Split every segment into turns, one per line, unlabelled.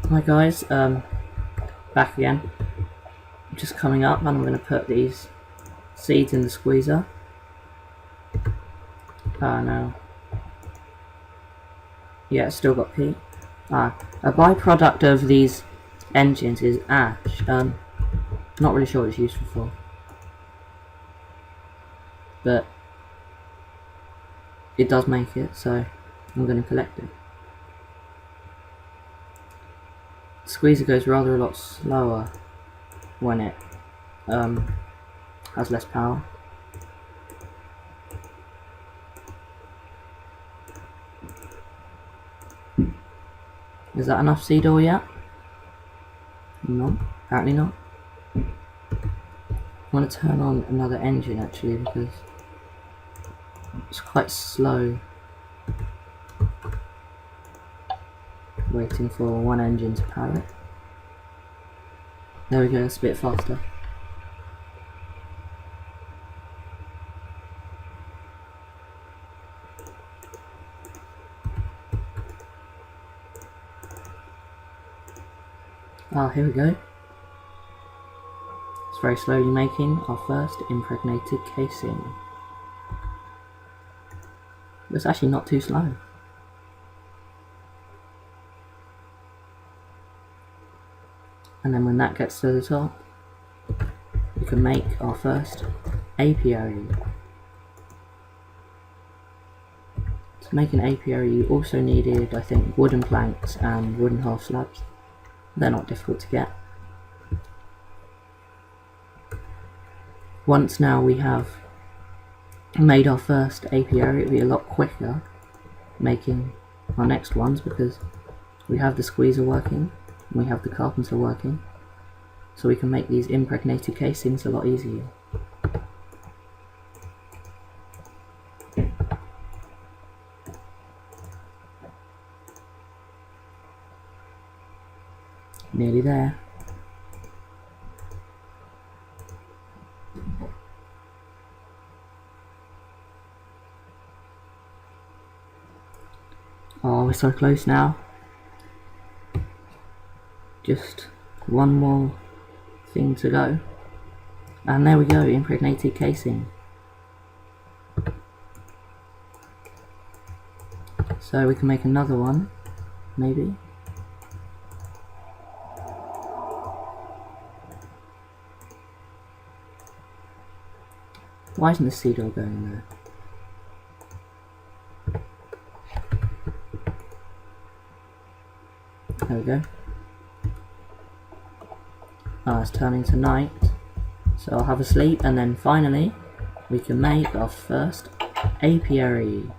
Hi guys, back again. Just coming up and I'm going to put these seeds in the squeezer. No. Yeah, it's still got peat. A byproduct of these engines is ash. Not really sure what it's useful for, but it does make it, so I'm going to collect it. The squeezer goes rather a lot slower when it has less power. Is that enough seed oil yet? No, apparently not. I want to turn on another engine actually because it's quite slow waiting for one engine to power it. There we go, it's a bit faster. Here we go. It's very slowly making our first impregnated casing. It's actually not too slow. And then when that gets to the top, we can make our first apiary. To make an apiary you also needed, I think, wooden planks and wooden half slabs. They're not difficult to get. Once now we have made our first apiary, it'll be a lot quicker making our next ones because we have the squeezer working and we have the carpenter working, so we can make these impregnated casings a lot easier. Nearly there. Oh, we're so close now. Just one more thing to go. And there we go, impregnated casing. So we can make another one, maybe. Why isn't the seed oil going in there? There we go. It's turning to night, so I'll have a sleep and then finally we can make our first apiary.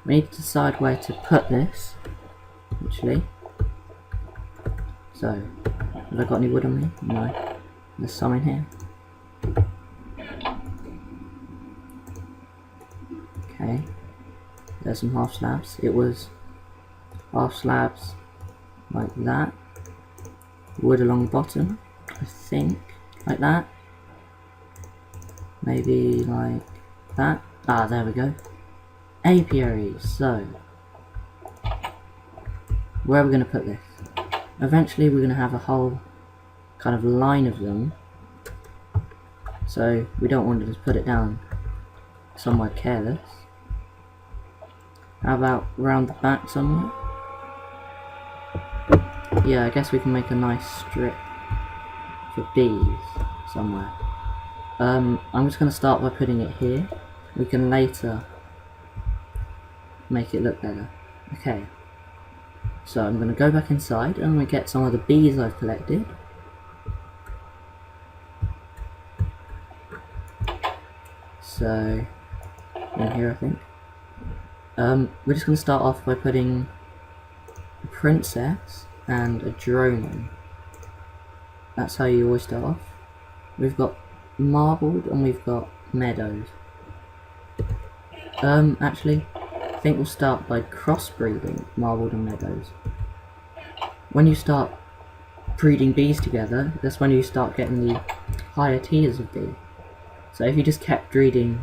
We need to decide where to put this, actually. So, have I got any wood on me? No. There's some in here. Okay. There's some half slabs. It was half slabs like that. Wood along the bottom, I think. Like that. Maybe like that. There we go. Apiaries. So, where are we going to put this? Eventually we're going to have a whole kind of line of them, so we don't want to just put it down somewhere careless. How about round the back somewhere? Yeah, I guess we can make a nice strip for bees somewhere. I'm just going to start by putting it here. We can later make it look better. Okay, so I'm going to go back inside and we get some of the bees I've collected. So, in here I think. We're just going to start off by putting a princess and a drone in. That's how you always start off. We've got marbled and we've got meadows. Actually, I think we'll start by crossbreeding marbled and meadows. When you start breeding bees together, that's when you start getting the higher tiers of bee. So if you just kept breeding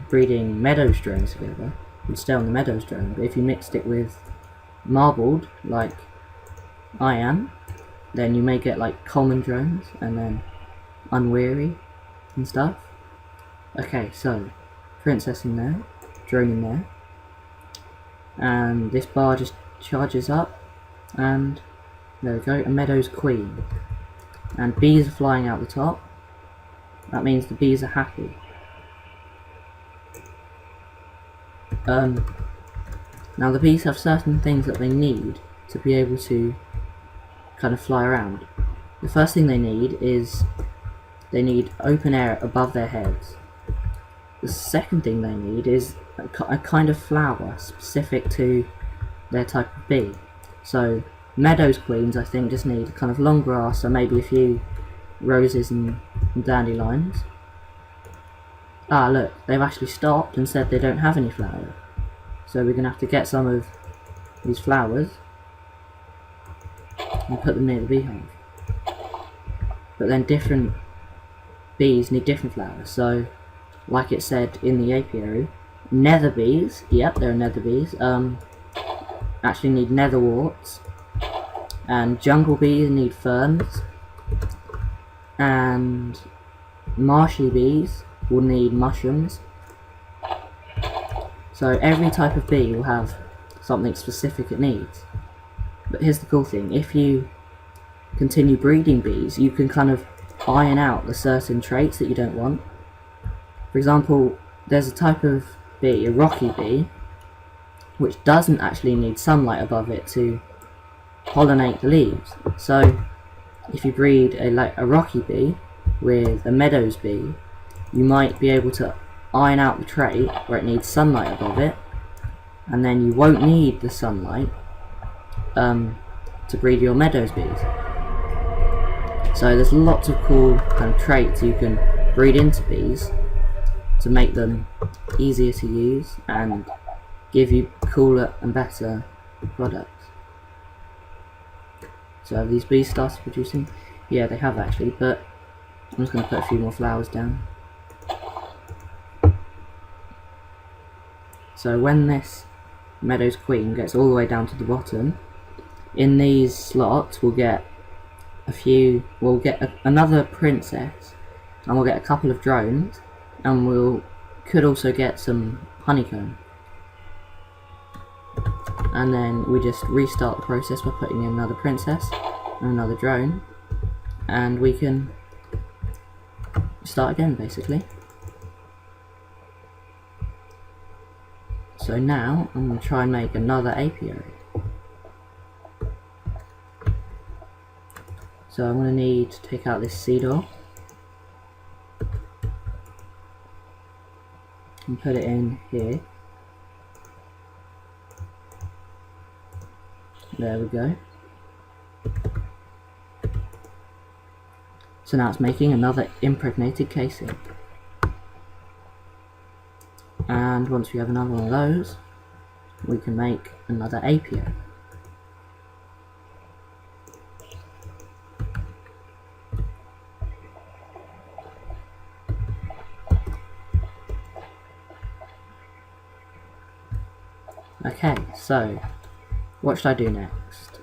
meadows drones together, you'd stay on the meadows drone, but if you mixed it with marbled, like I am, then you may get like common drones and then unweary and stuff. Okay, so princess in there, drone in there, and this bar just charges up, and there we go, a meadow's queen. And bees are flying out the top. That means the bees are happy. Now the bees have certain things that they need to be able to kind of fly around. The first thing they need is they need open air above their heads. The second thing they need is a kind of flower specific to their type of bee. So meadows queens, I think, just need kind of long grass, so maybe a few roses and dandelions. Ah, look, they've actually stopped and said they don't have any flowers. So we're going to have to get some of these flowers and put them near the beehive. But then different bees need different flowers. So, like it said in the apiary, nether bees, yep, there are nether bees, actually need nether warts. And jungle bees need ferns. And marshy bees will need mushrooms. So every type of bee will have something specific it needs. But here's the cool thing, if you continue breeding bees, you can kind of iron out the certain traits that you don't want. For example, there's a type of bee, a rocky bee, which doesn't actually need sunlight above it to pollinate the leaves. So if you breed a rocky bee with a meadows bee, you might be able to iron out the trait where it needs sunlight above it, and then you won't need the sunlight to breed your meadows bees. So there's lots of cool kind of traits you can breed into bees to make them easier to use and give you cooler and better products. So have these bees started producing? Yeah, they have actually, but I'm just going to put a few more flowers down. So when this meadows queen gets all the way down to the bottom, in these slots we'll get another princess, and we'll get a couple of drones, and could also get some honeycomb. And then we just restart the process by putting in another princess and another drone, and we can start again basically. So now I'm going to try and make another apiary. So I'm going to need to take out this seed off and put it in here. There we go. So now it's making another impregnated casing. And once we have another one of those, we can make another apiary. Okay, so what should I do next?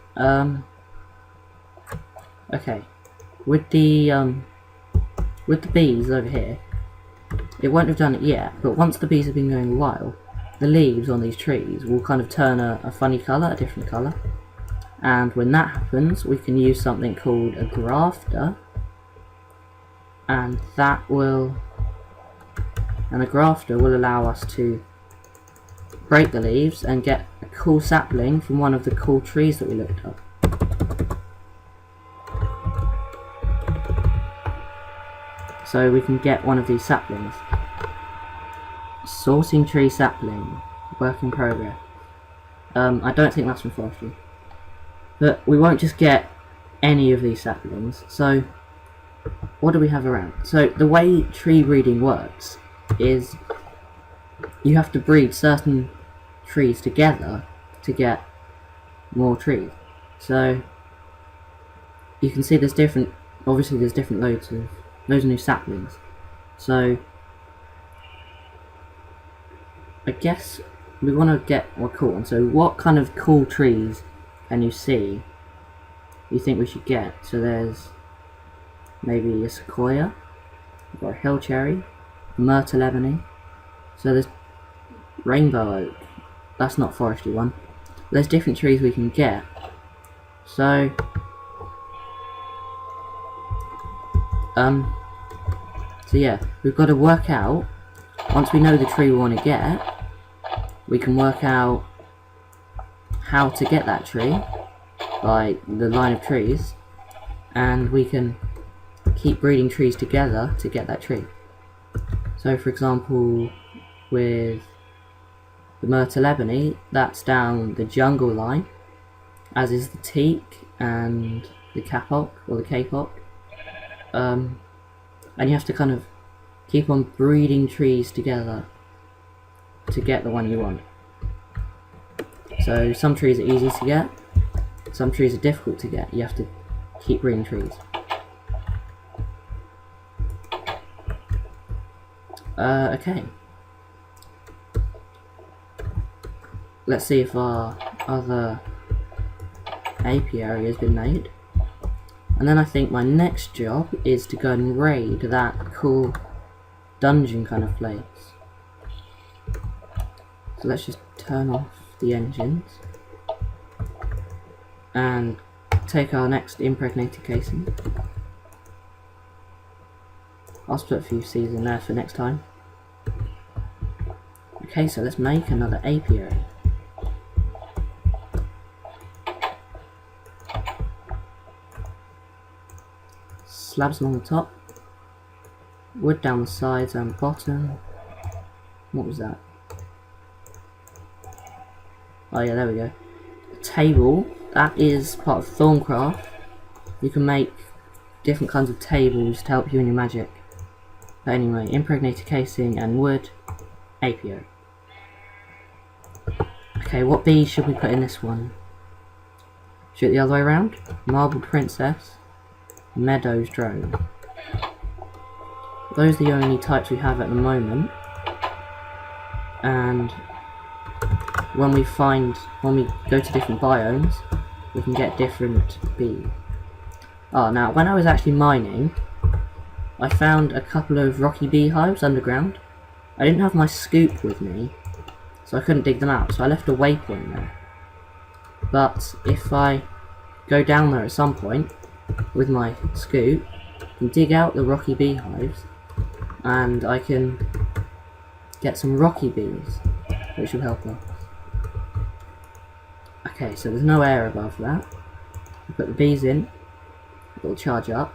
Okay, with the bees over here, it won't have done it yet, but once the bees have been going a while, the leaves on these trees will kind of turn a funny colour, a different colour. And when that happens, we can use something called a grafter, and a grafter will allow us to break the leaves and get a cool sapling from one of the cool trees that we looked up. So we can get one of these saplings. Sorting tree sapling, work in progress. I don't think that's from forestry. But we won't just get any of these saplings. So what do we have around? So the way tree breeding works is you have to breed certain trees together to get more trees. So you can see there's different loads of new saplings. So I guess we want to get more cool ones. So what kind of cool trees can you see you think we should get? So there's maybe a sequoia, or a hill cherry, a myrtle ebony. So there's rainbow oak. That's not forestry one. There's different trees we can get. So yeah, we've got to work out, once we know the tree we want to get, we can work out how to get that tree, like the line of trees, and we can keep breeding trees together to get that tree. So for example, with the myrtle ebony, that's down the jungle line, as is the teak and the kapok, or the kapok. And you have to kind of keep on breeding trees together to get the one you want. So some trees are easy to get, some trees are difficult to get. You have to keep breeding trees. Okay. Let's see if our other apiary has been made. And then I think my next job is to go and raid that cool dungeon kind of place. So let's just turn off the engines and take our next impregnated casing. I'll split a few seeds in there for next time. Okay, so let's make another apiary. Slabs along the top, wood down the sides and bottom. What was that? Oh yeah, there we go. A table, that is part of Thorncraft. You can make different kinds of tables to help you in your magic. But anyway, impregnated casing and wood, apiary. Okay, what bees should we put in this one? Should it the other way around? Marbled princess, meadows drone. Those are the only types we have at the moment. And when we go to different biomes, we can get different bees. Oh, now when I was actually mining, I found a couple of rocky beehives underground. I didn't have my scoop with me, so I couldn't dig them out, so I left a waypoint there. But if I go down there at some point with my scoop, I can dig out the rocky beehives and I can get some rocky bees, which will help us. Okay, so there's no air above that. We put the bees in, it'll charge up.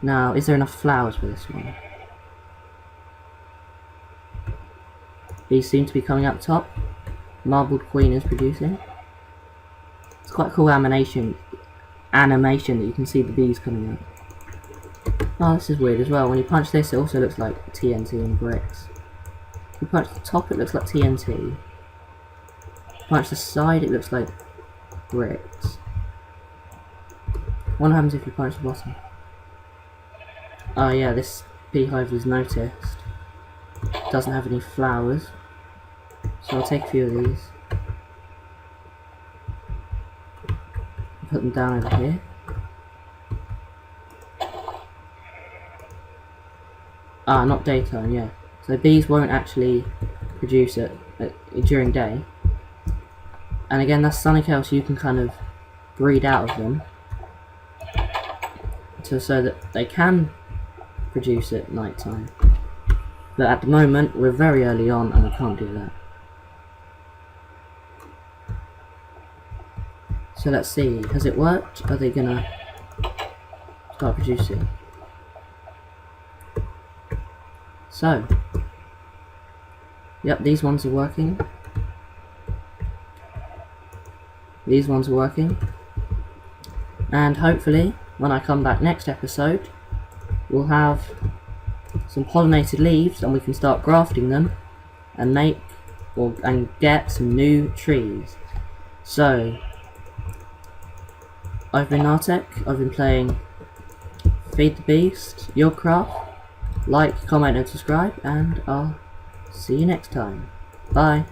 Now, is there enough flowers for this one? Bees seem to be coming up top. Marbled queen is producing. It's quite a cool animation that you can see the bees coming up. Oh, this is weird as well. When you punch this, it also looks like TNT and bricks. If you punch the top, it looks like TNT. If you punch the side, it looks like bricks. What happens if you punch the bottom? Oh yeah, this beehive was noticed. Doesn't have any flowers. So I'll take a few of these. Put them down over here. Ah, not daytime, yeah. So bees won't actually produce it during day. And again, that's something else you can kind of breed out of them. So that they can produce at night time. But at the moment, we're very early on and we can't do that. So let's see, has it worked? Are they gonna start producing? So, yep, these ones are working. These ones are working. And hopefully, when I come back next episode, we'll have some pollinated leaves and we can start grafting them and and get some new trees. So, I've been Nartek, I've been playing Feed the Beast, Yogcraft. Like, comment and subscribe, and I'll see you next time. Bye.